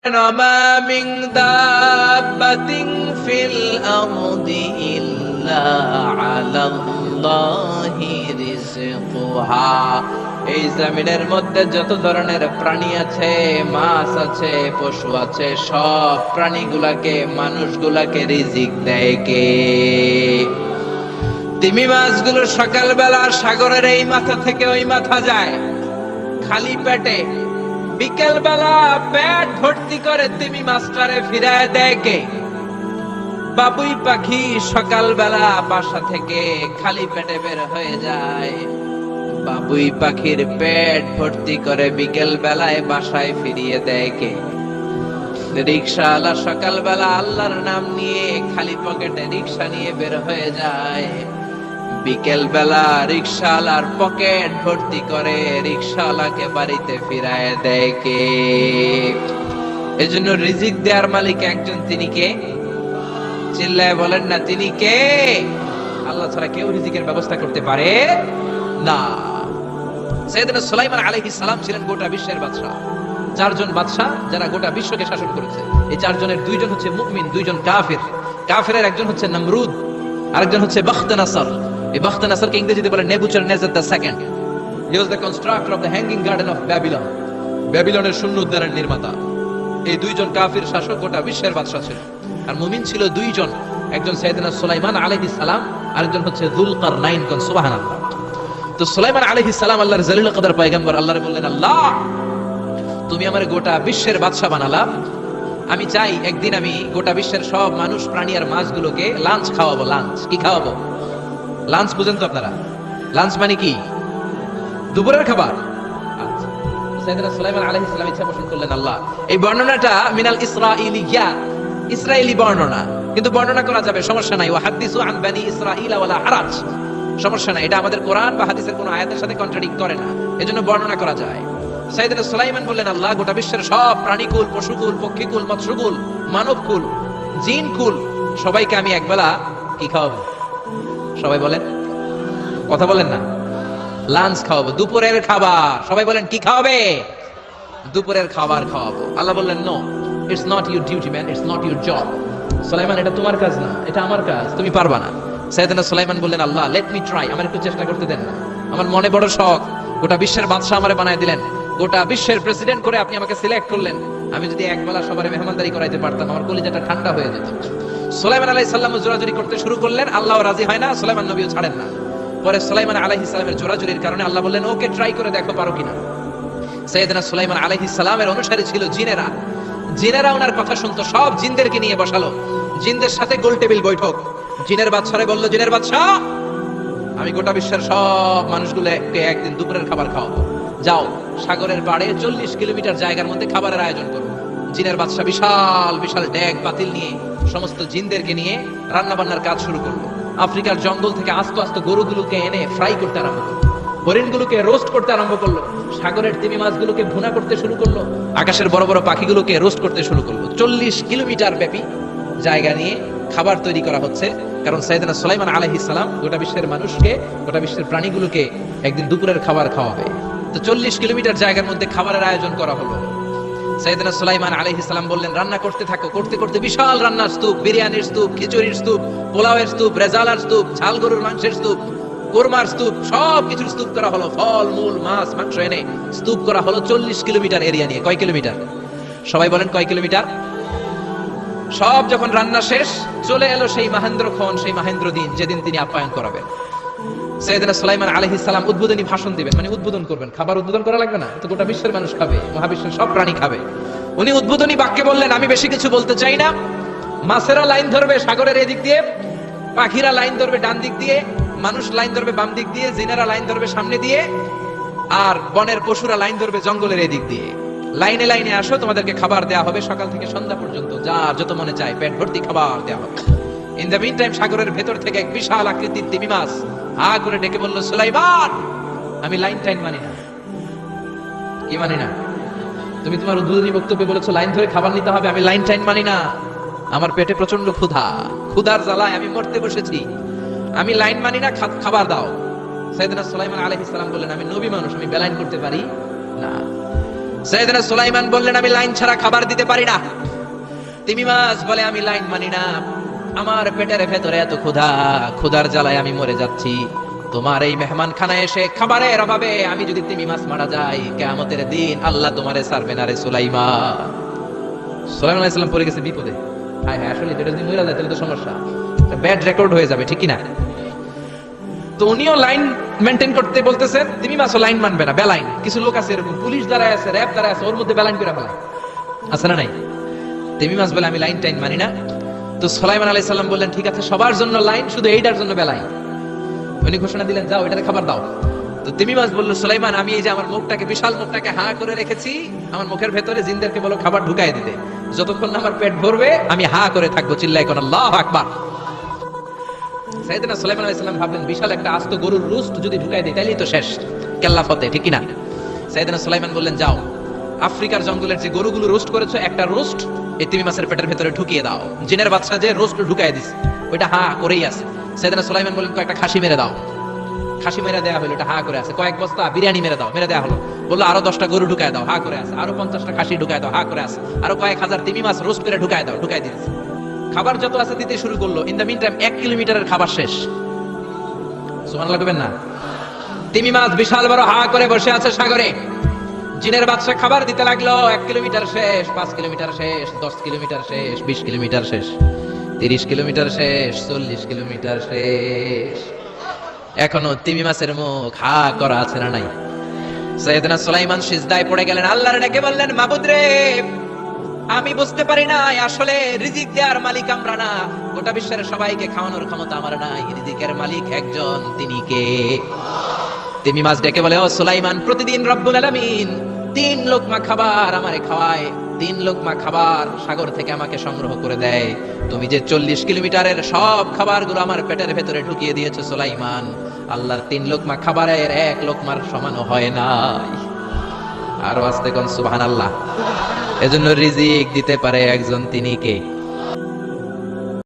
وما من دابة في الأرض إلا على الله رزقها। এই জমিনের মধ্যে যত ধরনের প্রাণী আছে, মাছ আছে, পশু আছে, সব প্রাণীগুলাকে মানুষগুলাকে রিজিক দেয় কে? তিমি মাছগুলো সকালবেলা সাগরের এই মাথা থেকে ওই মাথা যায় খালি পেটে, বিকেল বেলা পেট ভর্তি করে তিমি মাছটারে ফিরায় দেয় কে? বাবুই পাখি সকালবেলা বাসা থেকে খালি পেটে বের হয়ে যায়, বাবুই পাখির পেট ভর্তি করে বিকেল বেলায় বাসায় ফিরিয়ে দেয় কে? রিকশাওয়ালা সকালবেলা আল্লাহর নাম নিয়ে খালি পকেটে রিকশা নিয়ে বের হয়ে যায়, বিকেল বেলা রিকশাওয়ালার পকেট ভর্তি করে রিকশাওয়ালাকে বাড়িতে ফিরায় দেয় কে? এজন্য রিজিক দেওয়ার মালিক একজন, তিনি কে? চিল্লায় বলেন না, তিনি কে? আল্লাহ ছাড়া কেউ রিজিকের ব্যবস্থা করতে পারে না। সাইয়েদনা সুলাইমান আলাইহিস সালাম ছিলেন গোটা বিশ্বের বাদশা। চারজন বাদশা যারা গোটা বিশ্বকে শাসন করেছে, এই চারজনের দুইজন হচ্ছে মুমিন, দুইজন কাফির। কাফিরের একজন হচ্ছে নমরুদ, আরেকজন হচ্ছে বখতনাসর। এই বখতনাসরকে ইংরেজিতে বলে Nebuchadnezzar the second. He was the constructor of the hanging garden of Babylon. ব্যাবিলনের শূন্য উদ্যানের নির্মাতা। এই দুইজন কাফির শাসক গোটা বিশ্বের বাদশা ছিল। আর মুমিন ছিল দুইজন, একজন সাইয়েদনা সুলাইমান আলাইহিস সালাম, আরেকজন হচ্ছে যুলকারনাইন। কোন সুবহানাল্লাহ। তো সুলাইমান আলাইহিস সালাম আল্লাহর জলিল কদর পয়গম্বর, আল্লাহরে বললেন, আল্লাহ তুমি আমার গোটা বিশ্বের বাদশা বানালা, আমি চাই একদিন আমি গোটা বিশ্বের সব মানুষ, প্রাণী আর মাছগুলোকে লাঞ্চ খাওয়াবো। লাঞ্চ কি খাওয়াবো? লাঞ্চ বুঝেন তো আপনারা? লাঞ্চ মানে কি? দুপুরের খাবার। আচ্ছা, সাইয়েদনা সুলাইমান আলাইহিস সালাম ইচ্ছা পোষণ করলেন, আল্লাহ এই বর্ণনাটা মিনাল ইসরাঈলিয়াত, ইসরায়েলি বর্ণনা, কিন্তু বর্ণনা করা যাবে, সমস্যা নাই। ওয়া হাদিসু আন বানি ইসরাঈল ওয়ালা হারাজ, সমস্যা নাই। এটা আমাদের কোরআন বা হাদিসের কোনো আয়াতের সাথে কন্ট্রাডিক্ট করে না, এজন্য বর্ণনা করা যায়। সাইয়েদনা সুলাইমান বললেন, আল্লাহ গোটা বিশ্বের সব প্রাণীকুল, পশুকুল, পক্ষীকুল, মৎস্যকুল, মানবকুল, জিনকুল, সবাইকে আমি একবেলা কি খাওয়াবো? সবাই বলেন, কথা বলেন না। লাঞ্চ খাওয়াবো, দুপুরের খাবার। সবাই বলেন, কি খাওয়াবে? দুপুরের খাবার খাওয়াবো। আল্লাহ বললেন, no, it's not your duty man, it's not your job. Sulaiman, এটা তোমার কাজ না, এটা আমার কাজ, তুমি পারবা না। সাইয়েদনা সুলাইমান বললেন, আল্লাহ লেট মি ট্রাই, আমার একটু চেষ্টা করতে দেন না। আমার মনে বড় শখ, গোটা বিশ্বের বাদশা আমারে বানায় দিলেন, গোটা বিশ্বের প্রেসিডেন্ট করে আপনি আমাকে সিলেক্ট করলেন। আমি যদি একবেলা সবার মেহমানদারি করাইতে পারতাম, আমার কলিজাটা ঠান্ডা হয়ে যেত। সুলাইমান আলাইহিস সালাম জোরাজুরি করতে শুরু করলেন, আল্লাহ রাজি হয় না, সুলাইমান নবীও ছাড়েন না। পরে সুলাইমান আলাইহিস সালামের জোরাজুরির কারণে আল্লাহ বললেন, ওকে ট্রাই করে দেখো পারো কিনা। সাইয়েদনা সুলাইমান আলাইহিস সালামের অনুসারী ছিল জিনেরা। জিনেরা ওনার কথা শুনতো, সব জিনদেরকে নিয়ে বসালো, জিনদের সাথে গোল টেবিল বৈঠক। জিনের বাদশারে বলল, জিনের বাদশা, আমি গোটা বিশ্বের সব মানুষগুলোকে একদিন দুপুরের খাবার খাওয়াবো। যাও সাগরের পাড়ে 40 কিলোমিটার জায়গার মধ্যে খাবারের আয়োজন করো। জিনের বাদশা বিশাল বিশাল ডেক পাতিল নিয়ে সমস্ত জিনদেরকে নিয়ে রান্না বান্নার কাজ শুরু করলো। আফ্রিকার জঙ্গল থেকে আস্তে আস্তে গরুগুলোকে এনে ফ্রাই করতে আরম্ভ করলো, হরিণগুলোকে রোস্ট করতে আরম্ভ করলো, সাগরের তিমি মাছগুলোকে ভুনা করতে শুরু করলো, আকাশের বড় বড় পাখিগুলোকে রোস্ট করতে শুরু করলো। 40 কিলোমিটার ব্যাপী জায়গা নিয়ে খাবার তৈরি করা হচ্ছে, কারণ সাইয়েদনা সুলাইমান আলাইহিস সালাম গোটা বিশ্বের মানুষকে, গোটা বিশ্বের প্রাণীগুলোকে একদিন দুপুরের খাবার খাওয়াবে। তো 40 কিলোমিটার জায়গার মধ্যে খাবারের আয়োজন করা হলো। সাইয়েদনা সুলাইমান আলাইহিস সালাম বললেন, রান্না করতে থাকো। করতে করতে বিশাল রান্নার স্তূপ, বিরিয়ানির স্তূপ, খিচুড়ির স্তূপ, পোলাওয়ের স্তূপ, রেজালার স্তূপ, ঝাল গরুর মাংসের স্তূপ, কোরমার স্তূপ, সব কিছুর স্তূপ করা হলো। ফল মূল মাছ মাংস এনে স্তূপ করা হলো 40 কিলোমিটার এরিয়া নিয়ে। কয় কিলোমিটার? সবাই বলেন, কয় কিলোমিটার? সব যখন রান্না শেষ, চলে এলো সেই মহেন্দ্রক্ষণ, সেই মহেন্দ্র দিন, যেদিন তিনি আপ্যায়ন করাবেন। সাইয়েদনা সুলাইমান আলাইহিস সালাম উদ্বোধনী ভাষণ দিবেন, মানে উদ্বোধন করবেন। খাবার উদ্বোধন করা লাগবে না, তো গোটা বিশ্বের মানুষ খাবে, মহাবিশ্বের সব প্রাণী খাবে। উনি উদ্বোধনী বাক্যে বললেন, আমি বেশি কিছু বলতে চাই না। মাছেরা লাইন ধরবে সাগরের এদিক দিয়ে, পাখিরা লাইন ধরবে ডান দিক দিয়ে, মানুষ লাইন ধরবে বাম দিক দিয়ে, জিনেরা লাইন ধরবে সামনে দিয়ে, আর বনের পশুরা লাইন ধরবে জঙ্গলের এদিক দিয়ে। লাইনে লাইনে আসো, তোমাদেরকে খাবার দেয়া হবে সকাল থেকে সন্ধ্যা পর্যন্ত, যার যত মনে চায় পেট ভর্তি খাবার দেয়া হবে। ইন দ্য মিন টাইম সাগরের ভেতর থেকে এক বিশাল আকৃতির তিমি মাছ হা করে ডেকে বলল, সুলাইমান, আমি লাইন টাইন মানি না। কি মানি না? তুমি তোমার উদ্বোধনী বক্তব্যে বলেছো লাইন ধরে খাবার নিতে হবে, আমি লাইন টাইন মানি না। আমার পেটে প্রচন্ড ক্ষুধা, ক্ষুধার জ্বালায় আমি মরতে বসেছি, আমি লাইন মানি না, খাবার দাও। সাইয়েদনা সুলাইমান আলাইহিস সালাম বললেন, আমি নবী মানুষ, আমি বেলাইন করতে পারি না। সাইয়েদনা সুলাইমান বললেন, আমি লাইন ছাড়া খাবার দিতে পারি না। তিমি মাছ বলে, আমি লাইন মানি না, আমার পেটের ভেতরে এত ক্ষুধা, ক্ষুধার জ্বালায় আমি মরে যাচ্ছি। তোমার এই মেহমান খানায় এসে খাবারের অভাবে আমি যদি তিমি মাছ মারা যাই, কিয়ামতের দিন আল্লাহ তোমারে ছাড়বে না রে সুলাইমান। সুলাইমান আলাইহিস সালাম পড়ে গেছে বিপদে। হায় হায়, আসলে এটা যদি মরে যায় তাহলে তো সমস্যা, ব্যাড রেকর্ড হয়ে যাবে, ঠিক কি না? তো উনিও লাইন মেনটেন করতে বলতেছেন, তিমি মাছও লাইন মানবে না, বেলাইন। কিছু লোক আছে এরকম, পুলিশ দাঁড়ায় আছে, র‍্যাব দাঁড়ায় আছে, ওর মধ্যে বেলাইন করে ফেলায়, আছে না নাই? তিমি মাছ বলে, আমি লাইন টাইন মানি না। তো সুলাইমান আলাইহিস সালাম বললেন, ঠিক আছে, সবার জন্য লাইন, শুধু এইটার জন্য বেলাইন। উনি ঘোষণা দিলেন, যাও এটারে খাবার দাও। তো তিমি মাছ বলল, সুলাইমান, আমি এই যে আমার মুখটাকে, বিশাল মুখটাকে হা করে রেখেছি, আমার মুখের ভেতরে জিনদেরকে বলো খাবার ঢুকাই দিতে, যতক্ষণ না আমার পেট ভরবে আমি হা করে থাকবো, চিল্লাই কোন আল্লাহু আকবার। সাইয়েদনা সুলাইমান আলাইহিস সালাম ভাবলেন, বিশাল একটা আস্ত গরুর রোস্ট যদি ঢুকাই দেই তাহলেই তো শেষ, কেল্লা ফতে, ঠিক কি না? সাইয়েদনা সুলাইমান বললেন, যাও আফ্রিকার জঙ্গলের যে গরুগুলো রোস্ট করেছো, একটা রোস্ট এই তিমি মাছের পেটের ভেতরে ঢুকিয়ে দাও। জিনের বাচ্চা যে রোস্ট ঢুকাই দিছে, ওইটা হা করেই আছে। সাইয়েদনা সুলাইমান বললেন, কয়েকটা খাসি মেরে দাও। খাসি মেরে দেয়া হলো, এটা হা করে আছে। কয়েক বস্তা বিরিয়ানি মেরে দাও, মেরে দেয়া হলো। বললো, আরো 10টা গরু ঢুকায় দাও, হা করে আছে। আরো 50টা খাসি ঢুকায় দাও, হা করে আছে। আরো কয়েক হাজার তিমি মাছ রোস্ট করে ঢুকায় দাও, ঢুকাই দিয়েছে। খাবার যত আছে দিতে শুরু করলো। ইন দ্য মিন টাইম 1 কিলোমিটারের খাবার শেষ। সুবহানাল্লাহ কইবেন না? তিমি মাছ বিশাল বড় হা করে বসে আছে সাগরে। জিনের বাদশা খাবার দিতে লাগলো। 1 কিলোমিটার শেষ, 5 কিলোমিটার শেষ, 10 কিলোমিটার শেষ, 20 কিলোমিটার শেষ, 30 কিলোমিটার শেষ, 40 কিলোমিটার শেষ। এখনো তিমি মাছের মুখ হা করা আছে না নাই? সাইয়েদনা সুলাইমান সিজদায় পড়ে গেলেন, আল্লাহর ডেকে বললেন, মাবুদ রে, আমি বুঝতে পারি না, আসলে রিজিক দেওয়ার মালিক আমরা না, গোটা বিশ্বের সবাইকে খাওয়ানোর ক্ষমতা আমার নাই, রিজিকের মালিক একজন, তিনি কে? তিমি মাছ ডেকে বলে, ও সুলাইমান, প্রতিদিন রব্বুল আলামিন 3 লোকমা খাবার আমারে খাওয়ায়, 3 লোকমা খাবার সাগর থেকে আমাকে সংগ্রহ করে দেয়। তুমি যে 40 কিলোমিটারের সব খাবারগুলো আমার পেটের ভেতরে ঢুকিয়ে দিয়েছো সুলাইমান, আল্লাহর 3 লোকমা খাবারের 1 লোকমার সমানও হয় নাই। আরো আস্তে কোন সুবহানাল্লাহ। এজন্য রিজিক দিতে পারে একজন, তিনি কে?